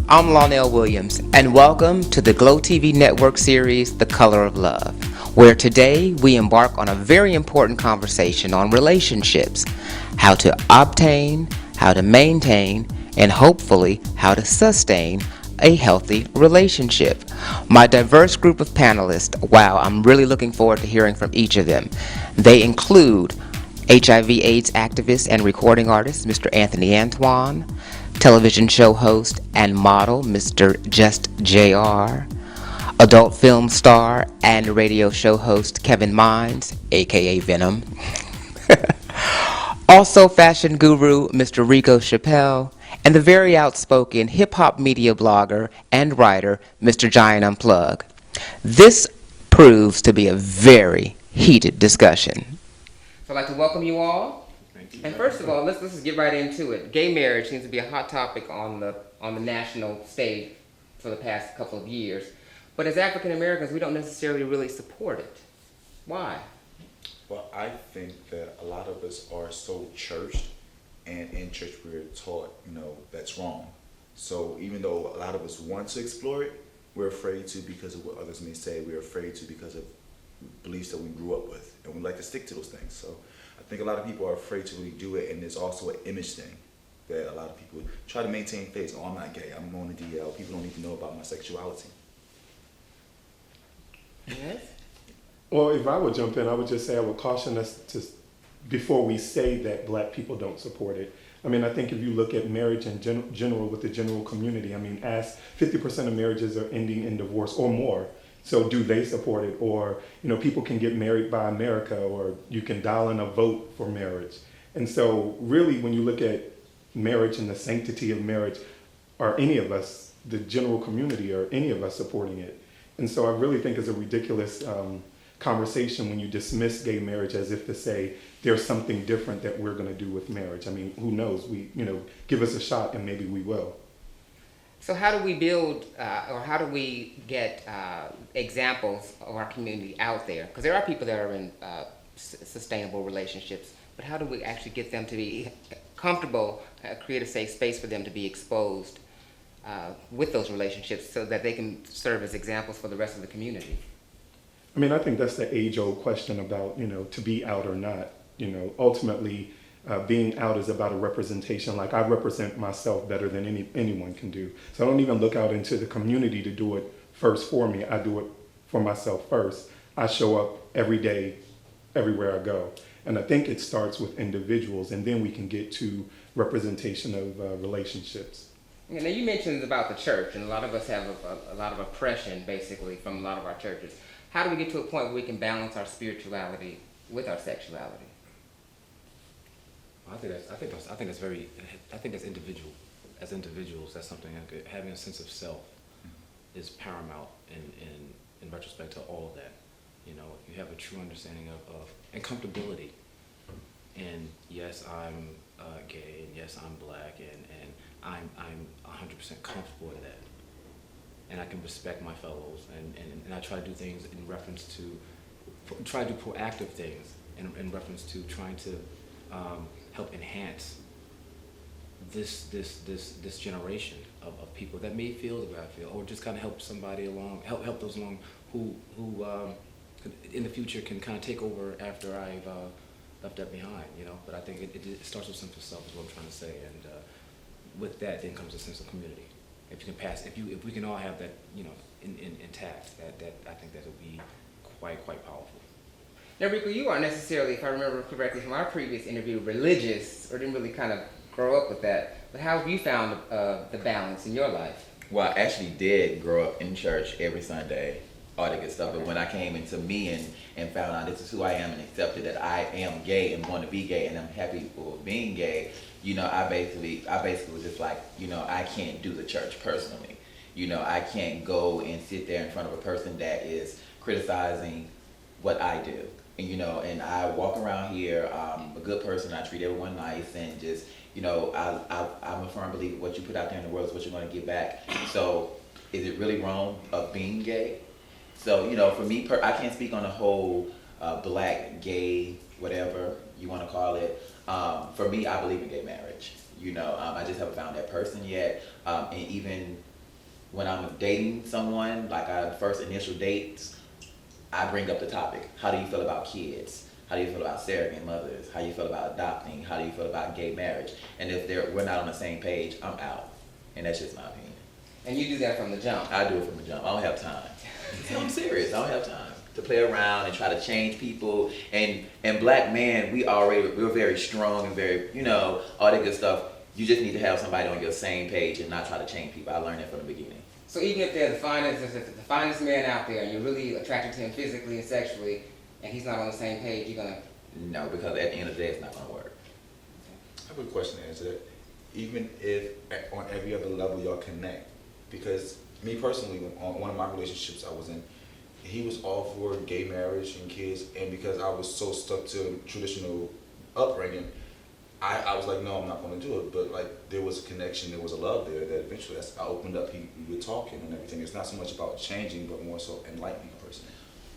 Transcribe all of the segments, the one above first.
I'm Lonnell Williams, and welcome to the GLOTV network series, The Color of Love, where today we embark on a very important conversation on relationships, how to obtain, how to maintain, and hopefully how to sustain a healthy relationship. My diverse group of panelists, wow, I'm really looking forward to hearing from each of them. They include HIV/AIDS activist and recording artist, Mr. Anthony Antoine, television show host and model, Mr. Just JR, adult film star and radio show host, Kevin Mines, aka Venom, also fashion guru, Mr. Rico Chappelle, and the very outspoken hip-hop media blogger and writer, Mr. Giant Unplug. This proves to be a very heated discussion. So I'd like to welcome you all. And first of all, let's just get right into it. Gay marriage seems to be a hot topic on the national stage for the past couple of years. But as African Americans, we don't necessarily really support it. Why? Well, I think that a lot of us are so churched, and in church we're taught, that's wrong. So even though a lot of us want to explore it, we're afraid to because of what others may say. We're afraid to because of beliefs that we grew up with, and we like to stick to those things. So I think a lot of people are afraid to really do it, and there's also an image thing that a lot of people try to maintain face. Oh, I'm not gay. I'm on the DL. People don't need to know about my sexuality. Yes? Well, if I would jump in, I would just say I would caution us to, before we say that black people don't support it. I mean, I think if you look at marriage in general with the general community, I mean, 50% of marriages are ending in divorce or more. So do they support it? Or, people can get married by America, or you can dial in a vote for marriage. And so really, when you look at marriage and the sanctity of marriage, are any of us, the general community, are any of us supporting it? And so I really think it's a ridiculous conversation when you dismiss gay marriage as if to say there's something different that we're going to do with marriage. I mean, who knows? Give us a shot and maybe we will. So how do we build, or how do we get examples of our community out there? Because there are people that are in sustainable relationships, but how do we actually get them to be comfortable, create a safe space for them to be exposed with those relationships so that they can serve as examples for the rest of the community? I mean, I think that's the age-old question about, to be out or not. Ultimately, being out is about a representation. Like, I represent myself better than anyone can do. So I don't even look out into the community to do it first for me. I do it for myself first. I show up every day, everywhere I go. And I think it starts with individuals, and then we can get to representation of relationships. Now, you mentioned about the church, and a lot of us have a lot of oppression, basically, from a lot of our churches. How do we get to a point where we can balance our spirituality with our sexuality? I think that's individual. As individuals, that's something having a sense of self is paramount in retrospect to all of that. If you have a true understanding of and comfortability. And yes, I'm gay, and yes, I'm black, and I'm 100% comfortable with that. And I can respect my fellows, and I try to do things in reference to, try to do proactive things in reference to trying to help enhance this generation of people that may feel the way I feel, or just kind of help somebody along, help those along who in the future can kind of take over after I've left that behind, But I think it starts with sense of self is what I'm trying to say, and with that then comes a sense of community. If you can pass, if we can all have that, intact, that I think that would be quite powerful. Now, Rico, you aren't necessarily, if I remember correctly from our previous interview, religious, or didn't really kind of grow up with that. But how have you found the balance in your life? Well, I actually did grow up in church every Sunday, all that good stuff. But when I came into me and found out this is who I am and accepted that I am gay and want to be gay and I'm happy for being gay, I basically was just like, I can't do the church personally. I can't go and sit there in front of a person that is criticizing what I do. And I walk around here, I'm a good person, I treat everyone nice, and just, I'm a firm believer what you put out there in the world is what you're going to get back. So is it really wrong of being gay? So, for me, I can't speak on the whole black, gay, whatever you want to call it. For me, I believe in gay marriage. I just haven't found that person yet. And even when I'm dating someone, like our first initial dates, I bring up the topic. How do you feel about kids? How do you feel about surrogate mothers? How do you feel about adopting? How do you feel about gay marriage? And if we're not on the same page, I'm out. And that's just my opinion. And you do that from the jump. I do it from the jump. I don't have time. I'm serious. I don't have time to play around and try to change people. And black men, we're very strong and very, all that good stuff. You just need to have somebody on your same page and not try to change people. I learned that from the beginning. So even if they're the finest man out there and you're really attracted to him physically and sexually, and he's not on the same page, you're gonna... No, because at the end of the day, it's not gonna work. I have a question to answer that. Even if on every other level y'all connect, because me personally, on one of my relationships I was in, he was all for gay marriage and kids, and because I was so stuck to traditional upbringing, I was like, no, I'm not going to do it. But like, there was a connection, there was a love there that eventually I opened up. We were talking and everything. It's not so much about changing, but more so enlightening a person.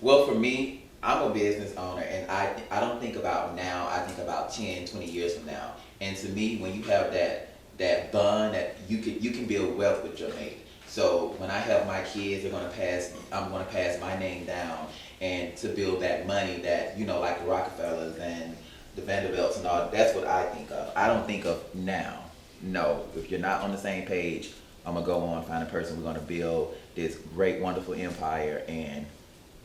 Well, for me, I'm a business owner, and I don't think about now. I think about 10, 20 years from now. And to me, when you have that bond, that you can build wealth with your mate. So when I have my kids, I'm gonna pass my name down, and to build that money that like the Rockefellers and the Vanderbilts and all. That's what I think of. I don't think of now. No, if you're not on the same page, I'm gonna go on, find a person. We're gonna build this great, wonderful empire and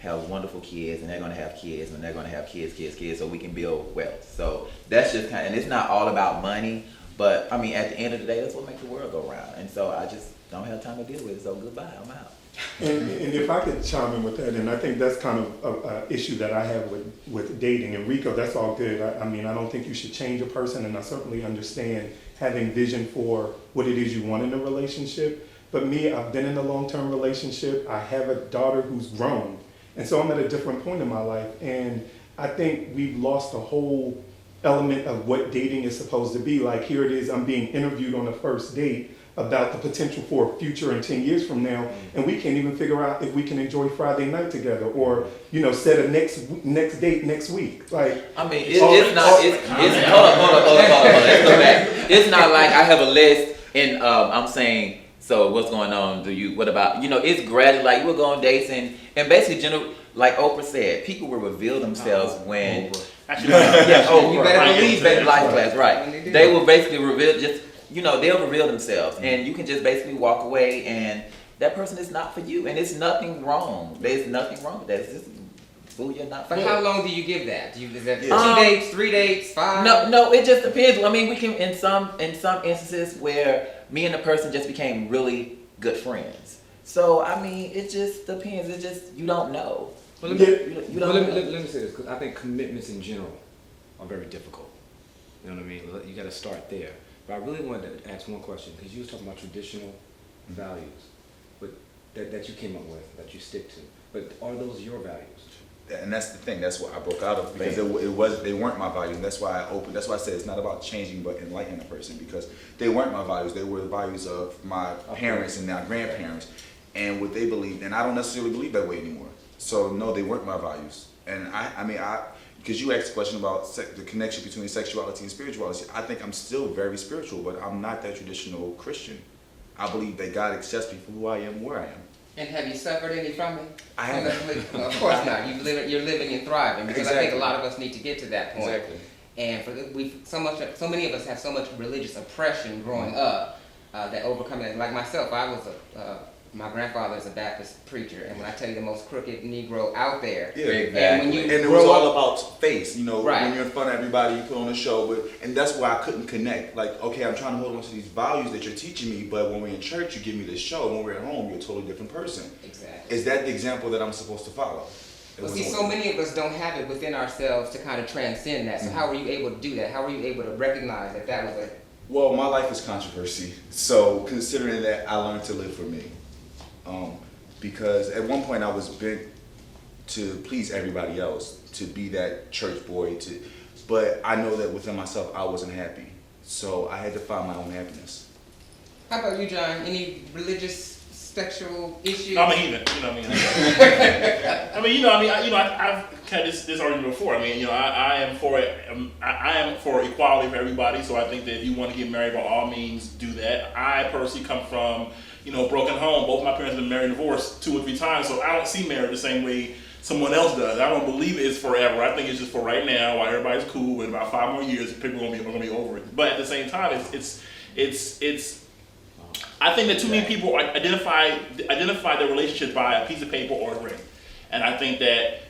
have wonderful kids, and they're gonna have kids, and they're gonna have kids, so we can build wealth. So that's just and it's not all about money, but I mean, at the end of the day, that's what makes the world go round. And so I just don't have time to deal with it. So goodbye, I'm out. And if I could chime in with that, and I think that's kind of an issue that I have with dating. And Rico, that's all good. I mean, I don't think you should change a person, and I certainly understand having vision for what it is you want in a relationship. But me, I've been in a long-term relationship. I have a daughter who's grown. And so I'm at a different point in my life. And I think we've lost the whole element of what dating is supposed to be. Like, here it is, I'm being interviewed on a first date about the potential for a future in 10 years from now, and we can't even figure out if we can enjoy Friday night together, or set a next date next week. Like, I mean, it's not. Hold on. Let's go back. It's not like I have a list and I'm saying, so what's going on? What about? It's gradual. Like, we'll go on dates and basically, like Oprah said, people will reveal themselves when. Oprah. You better believe that life class, right? They will basically reveal they'll reveal themselves, and you can just basically walk away, and that person is not for you, and it's nothing wrong. There's nothing wrong with that. It's just, you're not for. But how long do you give that? Is that 2 dates, 3 dates, 5? No, it just depends. I mean, we can in some instances where me and the person just became really good friends. So I mean, it just depends. It just you don't know. Well, let me say this, because I think commitments in general are very difficult. You know what I mean? You got to start there. But I really wanted to ask one question, because you was talking about traditional values, but that you came up with, that you stick to. But are those your values? And that's the thing. That's what I broke out of, because they weren't my values. And that's why I opened. That's why I said it's not about changing, but enlightening a person, because they weren't my values. They were the values of my parents and my grandparents, and what they believed. And I don't necessarily believe that way anymore. So no, they weren't my values. And I mean, because you asked a question about the connection between sexuality and spirituality. I think I'm still very spiritual, but I'm not that traditional Christian. I believe that God accepts me for who I am, where I am. And have you suffered any from it? I haven't. Of course not. You're living and thriving, because I think a lot of us need to get to that point. Exactly. And so many of us have so much religious oppression growing up that overcoming it. Like myself, I was my grandfather is a Baptist preacher, and when I tell you, the most crooked Negro out there. Yeah, exactly. And it was all about face, right. When you're in front of everybody, you put on a show, and that's why I couldn't connect. Like, okay, I'm trying to hold on to these values that you're teaching me, but when we're in church, you give me this show, and when we're at home, you're a totally different person. Exactly. Is that the example that I'm supposed to follow? Well, see, so many of us don't have it within ourselves to kind of transcend that. So how were you able to do that? How were you able to recognize that was a... Well, my life is controversy, so considering that, I learned to live for me. Because at one point I was bent to please everybody else, to be that church boy, but I know that within myself I wasn't happy. So I had to find my own happiness. How about you, John? Any religious sexual issues? I'm a heathen, you know what I mean? I've had this argument before. I mean, I am for equality for everybody. So I think that if you want to get married, by all means, do that. I personally come from, a broken home. Both my parents have been married and divorced 2 or 3 times, so I don't see marriage the same way someone else does. I don't believe it's forever. I think it's just for right now, while everybody's cool. In about 5 more years, people are gonna be over it. But at the same time, it's. I think that too many people identify their relationship by a piece of paper or a ring, and I think that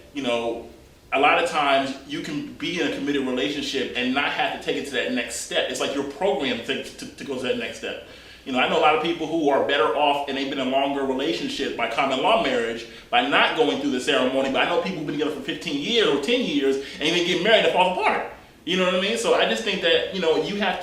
a lot of times you can be in a committed relationship and not have to take it to that next step. It's like you're programmed to go to that next step. I know a lot of people who are better off and they've been in a longer relationship by common law marriage by not going through the ceremony. But I know people who've been together for 15 years or 10 years and even get married and fall apart. You know what I mean? So I just think that you have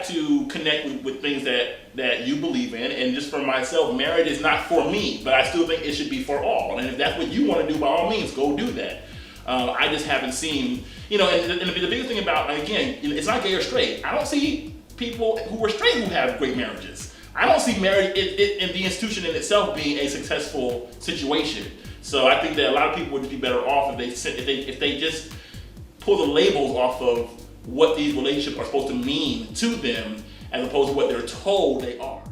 to connect with things that you believe in. And just for myself, marriage is not for me, but I still think it should be for all. And if that's what you want to do, by all means, go do that. I just haven't seen, and the biggest thing about, again, it's not gay or straight. I don't see people who are straight who have great marriages. I don't see marriage in the institution in itself being a successful situation. So I think that a lot of people would be better off if they just pull the labels off of what these relationships are supposed to mean to them, as opposed to what they're told they are.